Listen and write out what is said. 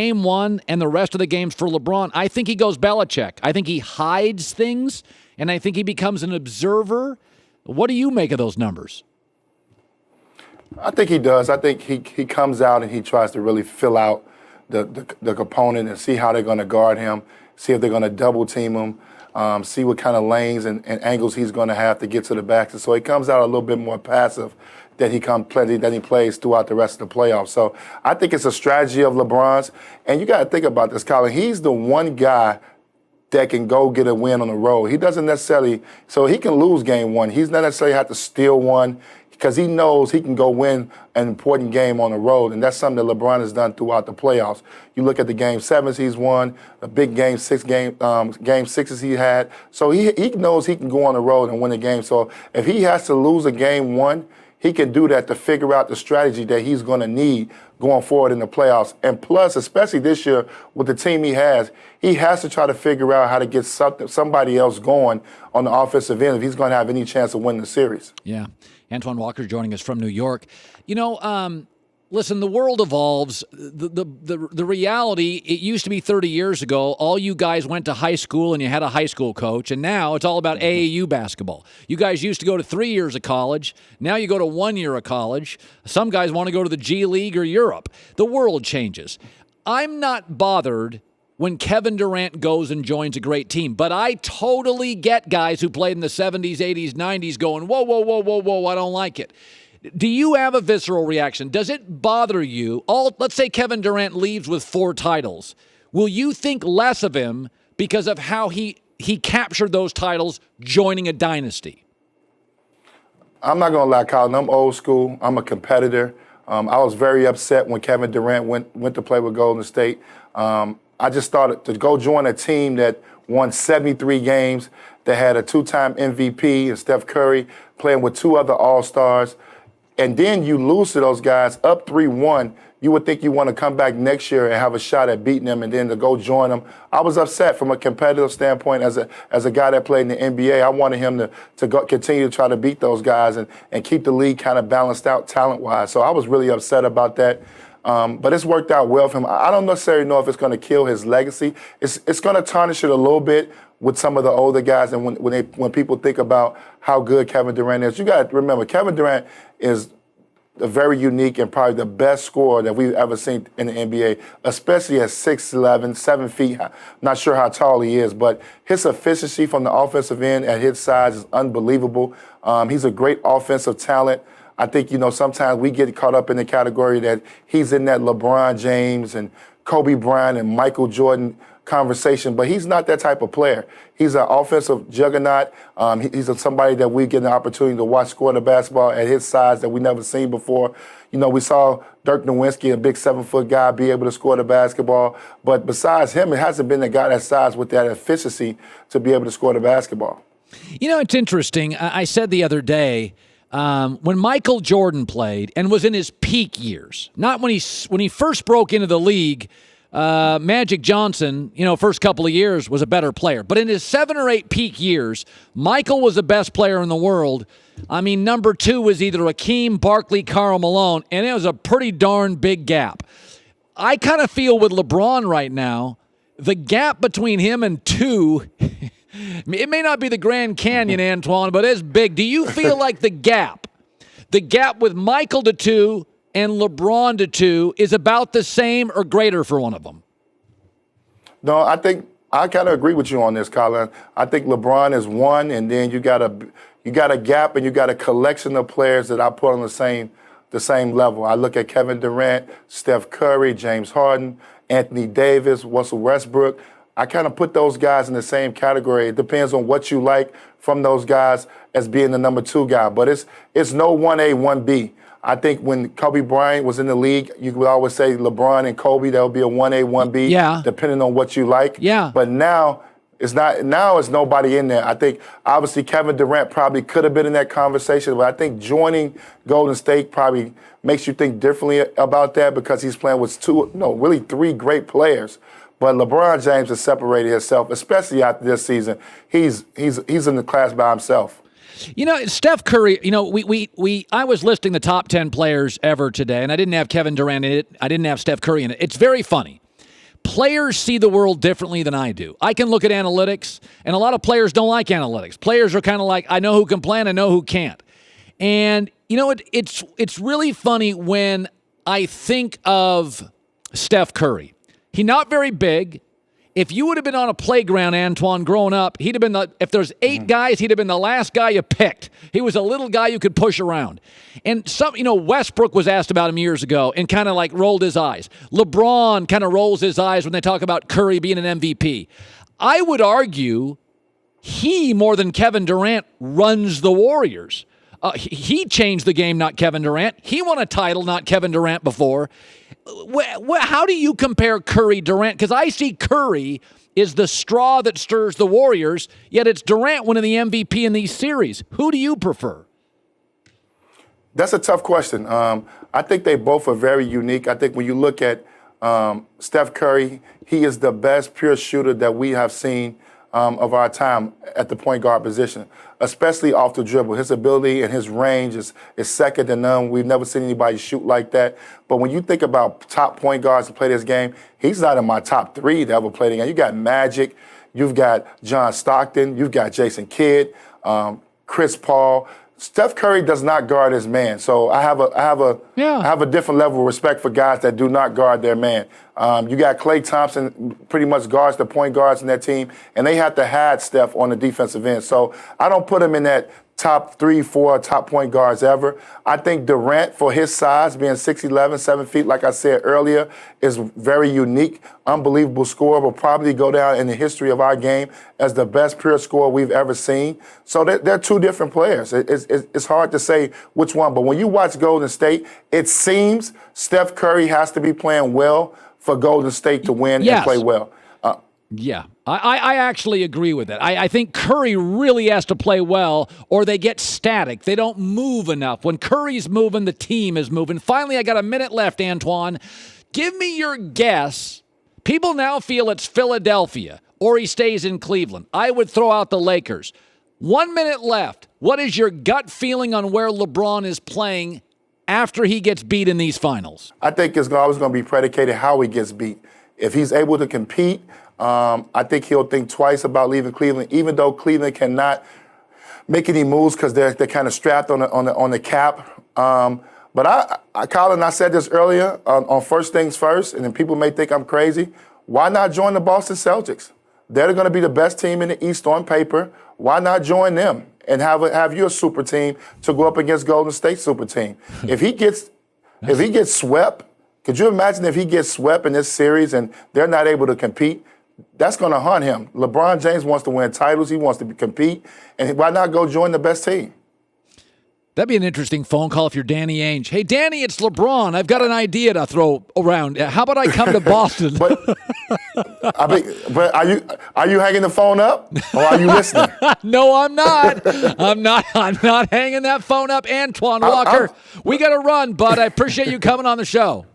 Game one and the rest of the games for LeBron, I think he goes Belichick. I think he hides things, and I think he becomes an observer. What do you make of those numbers? I think he does. I think he comes out and he tries to really fill out the opponent and see how they're going to guard him, see if they're going to double team him, see what kind of lanes and angles he's going to have to get to the basket. So he comes out a little bit more passive than he plays throughout the rest of the playoffs. So I think it's a strategy of LeBron's. And you got to think about this, Colin. He's the one guy that can go get a win on the road. He doesn't necessarily, so he can lose game one. He's not necessarily have to steal one because he knows he can go win an important game on the road, and that's something that LeBron has done throughout the playoffs. You look at the game sevens he's won, the big game sixes he had. So he knows he can go on the road and win a game. So if he has to lose a game one, he can do that to figure out the strategy that he's going to need going forward in the playoffs. And plus, especially this year with the team he has to try to figure out how to get somebody else going on the offensive end if he's going to have any chance of winning the series. Yeah. Antoine Walker joining us from New York. You know, listen, the world evolves. The reality, it used to be 30 years ago, all you guys went to high school and you had a high school coach, and now it's all about AAU basketball. You guys used to go to 3 years of college. Now you go to 1 year of college. Some guys want to go to the G League or Europe. The world changes. I'm not bothered when Kevin Durant goes and joins a great team. But I totally get guys who played in the 70s, 80s, 90s going, whoa, I don't like it. Do you have a visceral reaction? Does it bother you? Let's say Kevin Durant leaves with 4 titles. Will you think less of him because of how he captured those titles joining a dynasty? I'm not going to lie, Colin. I'm old school. I'm a competitor. I was very upset when Kevin Durant went to play with Golden State. I just thought to go join a team that won 73 games, that had a 2-time MVP and Steph Curry playing with 2 other All-Stars, and then you lose to those guys up 3-1, you would think you want to come back next year and have a shot at beating them and then to go join them. I was upset from a competitive standpoint as a guy that played in the NBA. I wanted him to continue to try to beat those guys and keep the league kind of balanced out talent-wise. So I was really upset about that. But it's worked out well for him. I don't necessarily know if it's going to kill his legacy. It's going to tarnish it a little bit with some of the older guys. And when people think about how good Kevin Durant is, you got to remember Kevin Durant is a very unique and probably the best scorer that we've ever seen in the NBA, especially at 6'11", 7 feet. I'm not sure how tall he is, but his efficiency from the offensive end at his size is unbelievable. He's a great offensive talent. I think, sometimes we get caught up in the category that he's in that LeBron James and Kobe Bryant and Michael Jordan conversation, but he's not that type of player. He's an offensive juggernaut. He's somebody that we get an opportunity to watch score the basketball at his size that we never seen before. We saw Dirk Nowitzki, a big 7-foot guy, be able to score the basketball. But besides him, it hasn't been a guy that size with that efficiency to be able to score the basketball. It's interesting. I said the other day, when Michael Jordan played and was in his peak years, not when he first broke into the league, Magic Johnson, first couple of years was a better player. But in his 7 or 8 peak years, Michael was the best player in the world. I mean, number 2 was either Hakeem, Barkley, Karl Malone, and it was a pretty darn big gap. I kind of feel with LeBron right now, the gap between him and 2, it may not be the Grand Canyon, Antoine, but it's big. Do you feel like the gap with Michael to 2 and LeBron to 2 is about the same or greater for one of them? No, I think I kind of agree with you on this, Colin. I think LeBron is 1, and then you got a gap and you got a collection of players that I put on the same level. I look at Kevin Durant, Steph Curry, James Harden, Anthony Davis, Russell Westbrook. I kind of put those guys in the same category. It depends on what you like from those guys as being the number 2 guy. But it's no 1A, 1B. I think when Kobe Bryant was in the league, you would always say LeBron and Kobe, that would be a 1A, 1B, depending on what you like. Yeah. But now it's not. Now it's nobody in there. I think obviously Kevin Durant probably could have been in that conversation, but I think joining Golden State probably makes you think differently about that because he's playing with 3 great players. But LeBron James has separated himself, especially after this season. He's in the class by himself. Steph Curry, I was listing the top 10 players ever today, and I didn't have Kevin Durant in it. I didn't have Steph Curry in it. It's very funny. players see the world differently than I do. I can look at analytics, and a lot of players don't like analytics. Players are kind of like, I know who can play and I know who can't. And, it's really funny when I think of Steph Curry. He's not very big. If you would have been on a playground, Antoine, growing up, he'd have been if there's 8 guys, he'd have been the last guy you picked. He was a little guy you could push around. And Westbrook was asked about him years ago and kind of like rolled his eyes. LeBron kind of rolls his eyes when they talk about Curry being an MVP. I would argue he, more than Kevin Durant, runs the Warriors. He changed the game, not Kevin Durant. He won a title, not Kevin Durant before. How do you compare Curry-Durant? Because I see Curry is the straw that stirs the Warriors, yet it's Durant winning the MVP in these series. Who do you prefer? That's a tough question. I think they both are very unique. I think when you look at Steph Curry, he is the best pure shooter that we have seen of our time at the point guard position, especially off the dribble. His ability and his range is second to none. We've never seen anybody shoot like that. But when you think about top point guards to play this game, he's not in my top 3 to ever play the game. You got Magic, you've got John Stockton, you've got Jason Kidd, Chris Paul. Steph Curry does not guard his man, so I have a different level of respect for guys that do not guard their man. You got Klay Thompson, pretty much guards the point guards in that team, and they have to hide Steph on the defensive end. So I don't put him in that top 3, 4 top point guards ever. I think Durant, for his size, being 6'11", 7 feet, like I said earlier, is very unique, unbelievable scorer, will probably go down in the history of our game as the best pure scorer we've ever seen. So they're 2 different players. It's hard to say which one, but when you watch Golden State, it seems Steph Curry has to be playing well for Golden State to win and play well. Yeah, I actually agree with that. I think Curry really has to play well or they get static. They don't move enough. When Curry's moving, the team is moving. Finally, I got a minute left, Antoine. Give me your guess. People now feel it's Philadelphia or he stays in Cleveland. I would throw out the Lakers. 1 minute left. What is your gut feeling on where LeBron is playing after he gets beat in these finals? I think it's always going to be predicated how he gets beat. If he's able to compete, I think he'll think twice about leaving Cleveland, even though Cleveland cannot make any moves because they're kind of strapped on the cap. But Colin, I said this earlier on First Things First, and then people may think I'm crazy. Why not join the Boston Celtics? They're going to be the best team in the East on paper. Why not join them and have your super team to go up against Golden State super team? If he gets swept, could you imagine if he gets swept in this series and they're not able to compete? That's going to haunt him. LeBron James wants to win titles. He wants to compete. And why not go join the best team? That'd be an interesting phone call if you're Danny Ainge. Hey, Danny, it's LeBron. I've got an idea to throw around. How about I come to Boston? but are you hanging the phone up or are you listening? No, I'm not. I'm not hanging that phone up. Antoine Walker, we got to run, but I appreciate you coming on the show.